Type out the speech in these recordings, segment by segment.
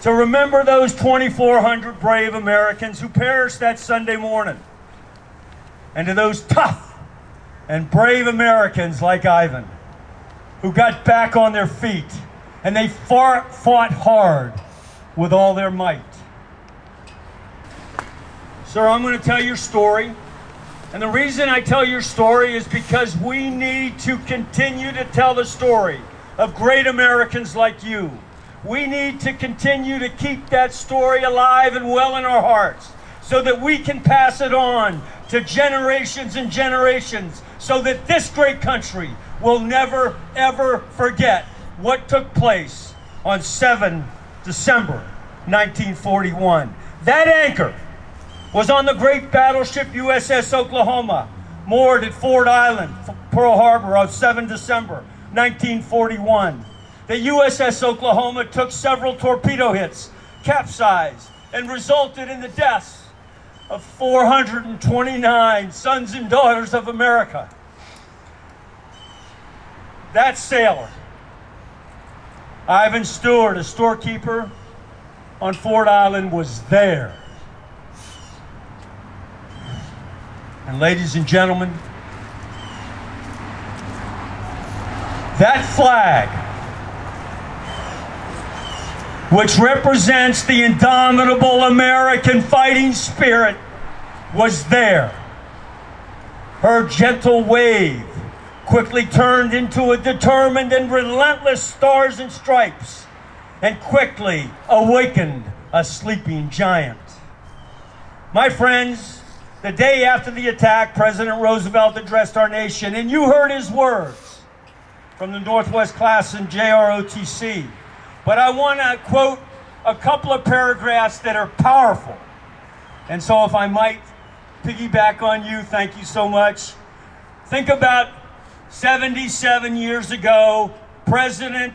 to remember those 2,400 brave Americans who perished that Sunday morning, and to those tough and brave Americans like Ivan who got back on their feet and they fought hard with all their might. Sir, I'm going to tell your story. And the reason I tell your story is because we need to continue to tell the story of great Americans like you. We need to continue to keep that story alive and well in our hearts so that we can pass it on to generations and generations so that this great country will never, ever forget what took place on 7 December 1941. That anchor was on the great battleship USS Oklahoma, moored at Ford Island, Pearl Harbor on 7 December 1941. The USS Oklahoma took several torpedo hits, capsized, and resulted in the deaths of 429 sons and daughters of America. That sailor, Ivan Stewart, a storekeeper on Ford Island, was there. And ladies and gentlemen, that flag, which represents the indomitable American fighting spirit, was there. Her gentle wave quickly turned into a determined and relentless stars and stripes, and quickly awakened a sleeping giant. My friends, the day after the attack, President Roosevelt addressed our nation, and you heard his words from the Northwest class in JROTC. But I want to quote a couple of paragraphs that are powerful. And so if I might piggyback on you, thank you so much. Think about 77 years ago, President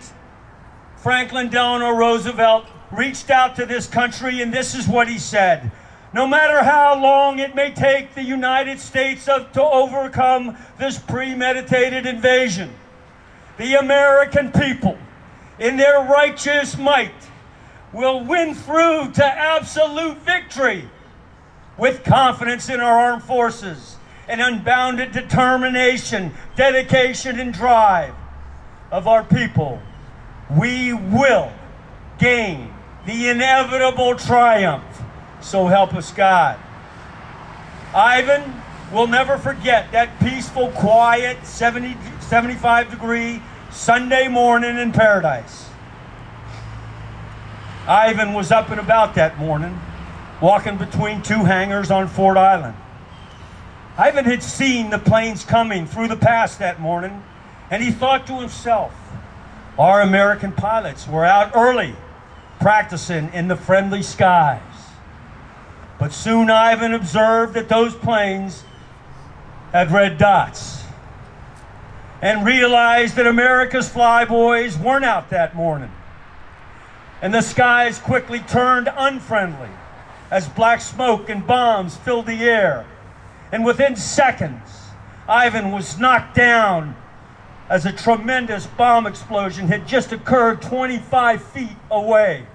Franklin Delano Roosevelt reached out to this country, and this is what he said. No matter how long it may take the United States to overcome this premeditated invasion, the American people, in their righteous might, will win through to absolute victory. With confidence in our armed forces and unbounded determination, dedication, and drive of our people, we will gain the inevitable triumph. So help us God. Ivan will never forget that peaceful, quiet, 75-degree Sunday morning in paradise. Ivan was up and about that morning, walking between two hangars on Ford Island. Ivan had seen the planes coming through the pass that morning, and he thought to himself, our American pilots were out early, practicing in the friendly skies. But soon Ivan observed that those planes had red dots and realized that America's flyboys weren't out that morning. And the skies quickly turned unfriendly as black smoke and bombs filled the air. And within seconds, Ivan was knocked down as a tremendous bomb explosion had just occurred 25 feet away.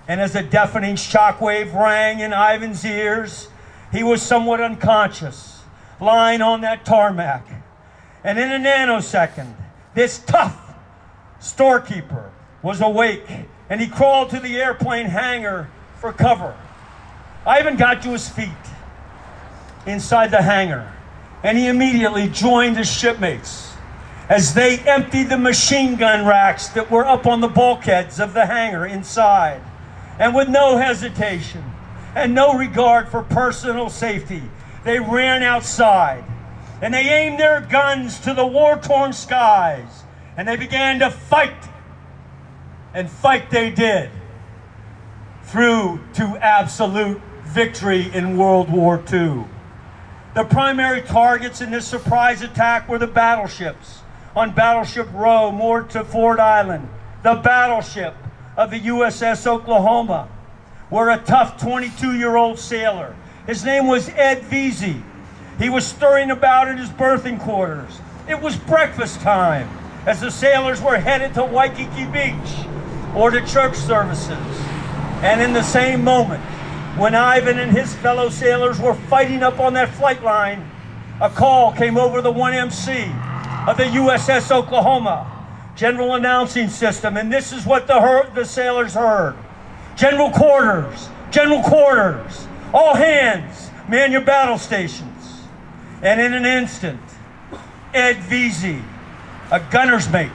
And as a deafening shockwave rang in Ivan's ears, he was somewhat unconscious, lying on that tarmac. And in a nanosecond, this tough storekeeper was awake, and he crawled to the airplane hangar for cover. Ivan got to his feet inside the hangar, and he immediately joined his shipmates as they emptied the machine gun racks that were up on the bulkheads of the hangar inside. And with no hesitation and no regard for personal safety, they ran outside and they aimed their guns to the war-torn skies, and they began to fight. And fight they did, through to absolute victory in World War II. The primary targets in this surprise attack were the battleships on Battleship Row, moored to Ford Island, the battleship of the USS Oklahoma, where a tough 22-year-old sailor, his name was Ed Vesey, he was stirring about in his berthing quarters. It was breakfast time as the sailors were headed to Waikiki Beach, or to church services. And in the same moment, when Ivan and his fellow sailors were fighting up on that flight line, a call came over the 1MC of the USS Oklahoma general announcing system, and this is what the sailors heard. General quarters, all hands, man your battle stations. And in an instant, Ed Vesey, a gunner's mate,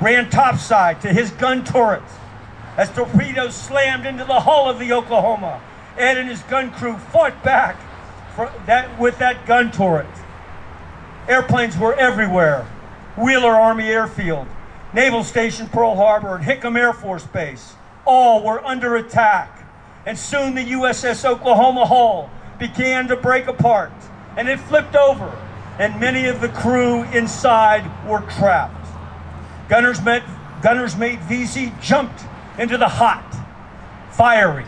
ran topside to his gun turret as torpedoes slammed into the hull of the Oklahoma. Ed and his gun crew fought back with that gun turret. Airplanes were everywhere. Wheeler Army Airfield, Naval Station Pearl Harbor, and Hickam Air Force Base, all were under attack. And soon the USS Oklahoma hull began to break apart, and it flipped over, and many of the crew inside were trapped. Gunner's mate Vesey jumped into the hot, fiery,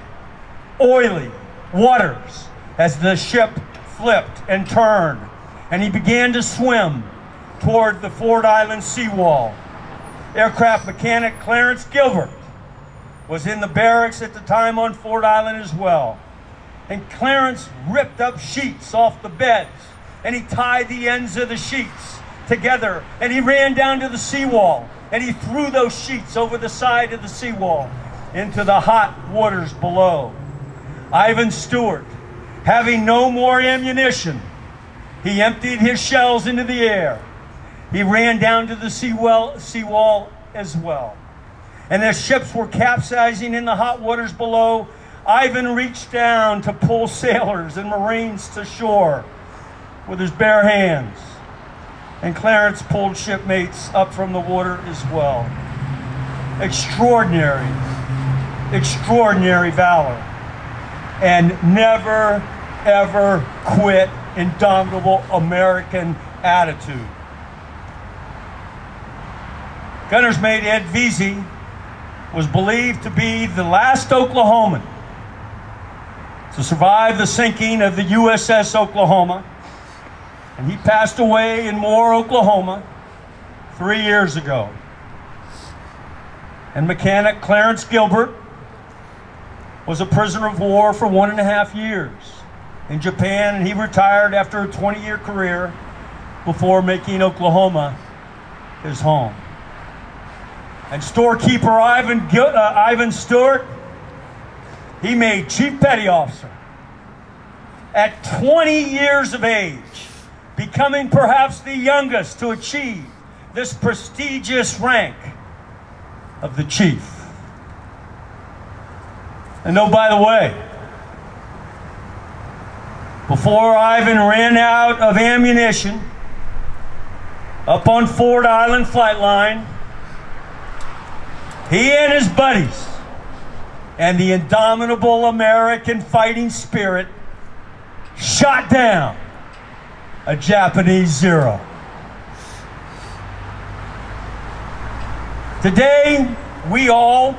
oily waters as the ship flipped and turned, and he began to swim toward the Ford Island seawall. Aircraft mechanic Clarence Gilbert was in the barracks at the time on Ford Island as well. And Clarence ripped up sheets off the beds, and he tied the ends of the sheets together, and he ran down to the seawall, and he threw those sheets over the side of the seawall into the hot waters below. Ivan Stewart, having no more ammunition, he emptied his shells into the air. He ran down to the seawall as well. And as ships were capsizing in the hot waters below, Ivan reached down to pull sailors and Marines to shore with his bare hands. And Clarence pulled shipmates up from the water as well. Extraordinary, extraordinary valor. And never, ever quit, indomitable American attitude. Gunner's mate Ed Vesey was believed to be the last Oklahoman to survive the sinking of the USS Oklahoma, and he passed away in Moore, Oklahoma 3 years ago. And mechanic Clarence Gilbert was a prisoner of war for 1.5 years in Japan, and he retired after a 20-year career before making Oklahoma his home. And storekeeper Ivan Stewart, he made Chief Petty Officer at 20 years of age, becoming perhaps the youngest to achieve this prestigious rank of the Chief. And oh, by the way, before Ivan ran out of ammunition up on Ford Island flight line, he and his buddies and the indomitable American fighting spirit shot down a Japanese Zero. Today, we all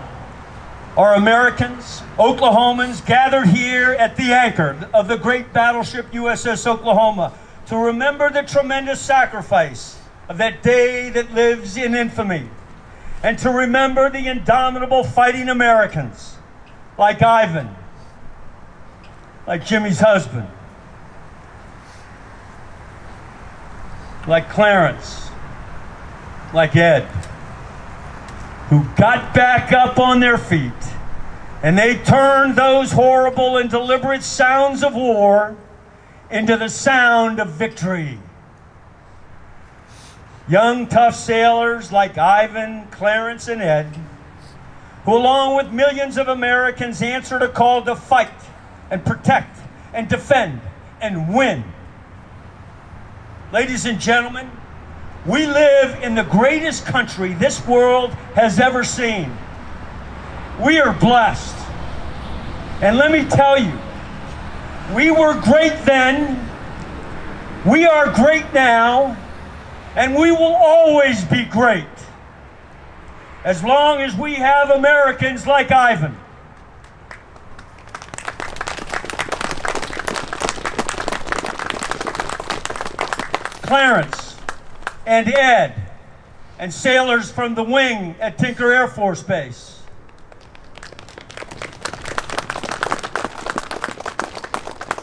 are Americans, Oklahomans, gathered here at the anchor of the great battleship USS Oklahoma to remember the tremendous sacrifice of that day that lives in infamy, and to remember the indomitable fighting Americans like Ivan, like Jimmy's husband, like Clarence, like Ed, who got back up on their feet, and they turned those horrible and deliberate sounds of war into the sound of victory. Young, tough sailors like Ivan, Clarence, and Ed, who along with millions of Americans answered a call to fight and protect and defend and win. Ladies and gentlemen, we live in the greatest country this world has ever seen. We are blessed. And let me tell you, we were great then, we are great now, and we will always be great as long as we have Americans like Ivan. Clarence and Ed and sailors from the wing at Tinker Air Force Base,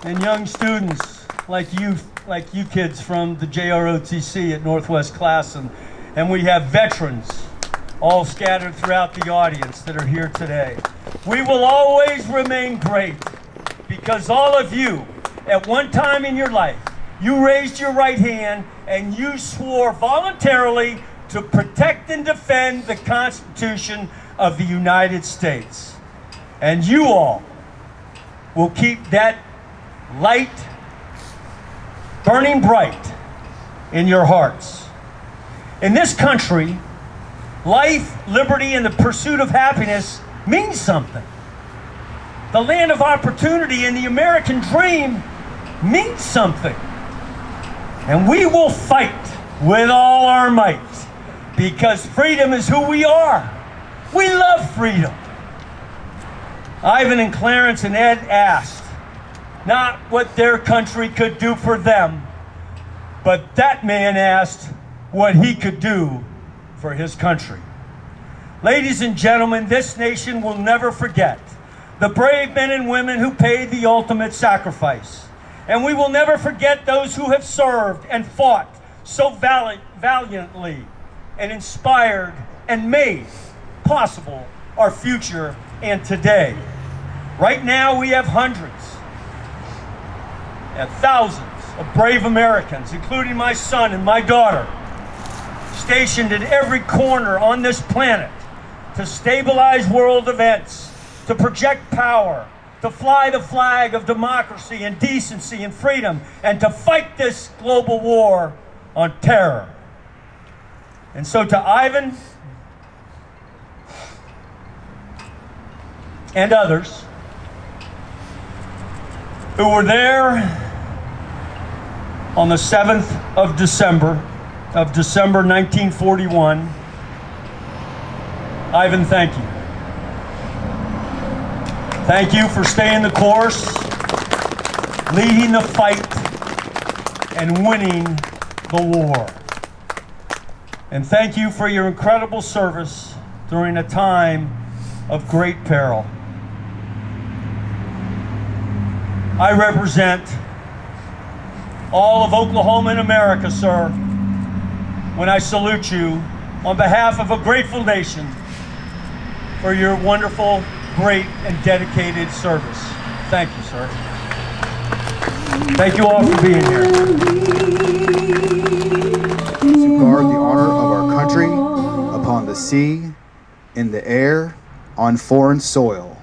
and young students like you kids from the JROTC at Northwest Class, and we have veterans all scattered throughout the audience that are here today. We will always remain great because all of you, at one time in your life, you raised your right hand and you swore voluntarily to protect and defend the Constitution of the United States. And you all will keep that light burning bright in your hearts. In this country, life, liberty, and the pursuit of happiness means something. The land of opportunity and the American dream means something. And we will fight with all our might because freedom is who we are. We love freedom. Ivan and Clarence and Ed asked not what their country could do for them, but that man asked what he could do for his country. Ladies and gentlemen, this nation will never forget the brave men and women who paid the ultimate sacrifice. And we will never forget those who have served and fought so valiantly and inspired and made possible our future and today. Right now we have hundreds and thousands of brave Americans, including my son and my daughter, stationed in every corner on this planet to stabilize world events, to project power, to fly the flag of democracy and decency and freedom, and to fight this global war on terror. And so to Ivan and others who were there on the 7th of December 1941, Ivan, thank you. Thank you for staying the course, leading the fight, and winning the war. And thank you for your incredible service during a time of great peril. I represent all of Oklahoma and America, sir, when I salute you on behalf of a grateful nation for your wonderful, great, and dedicated service. Thank you, sir. Thank you all for being here. To guard the honor of our country upon the sea, in the air, on foreign soil.